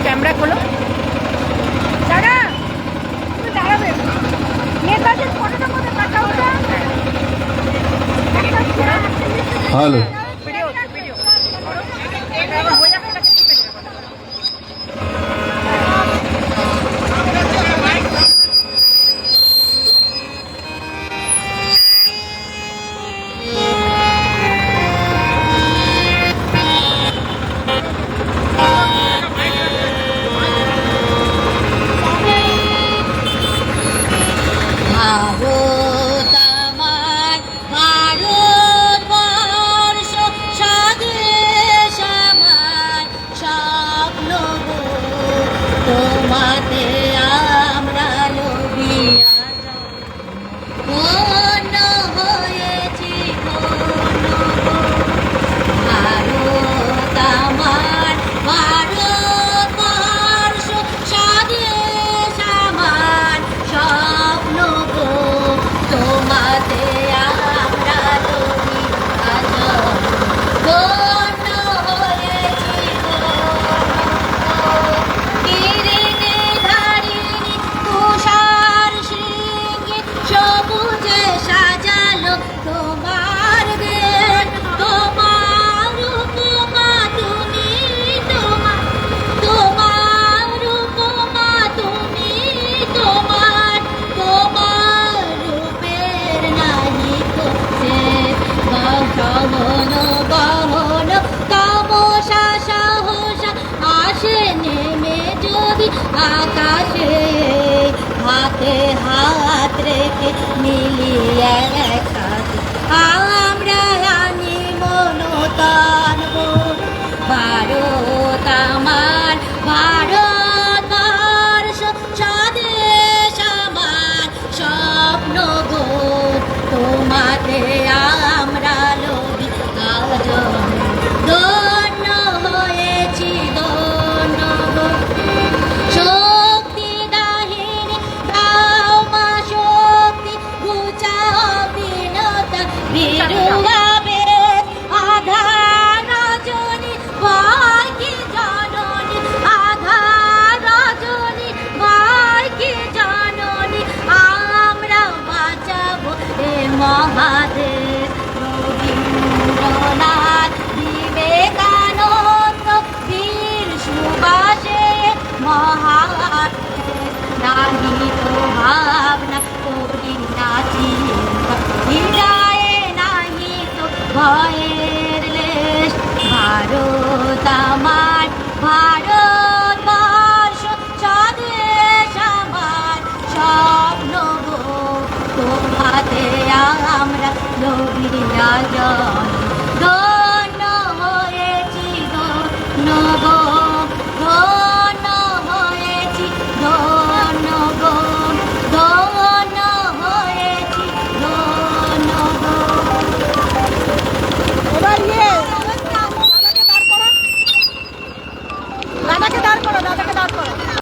camera खोलो दादा दाঁড়াবে নেতাদের ফটোটা মধ্যে কাটা ওটা হ্যালো ভিডিও ভিডিও এটা হয়ে যাবে না কিছু आकाशे हाथे हाथ रेखे मिलिए आमरा रानी मनोतान भारत आमार भारत बर्ष স্বদেশ আমার স্বপ্ন গো তোমাতে আমরা লবি আজ ধন্য হয়েছি ধন্য গো মহাদেব রবীন্দ্রনাথ বিবেকানন্দ বীর সুভাষে মহাদেব নাহিত ভাবনা করি নাচি হৃদয়ে নাহিত ভয়ের লেশ ভারত আমার ভারত বর্ষ স্বদেশ আমার স্বপ্ন গো তোমাতে আমরা নবীর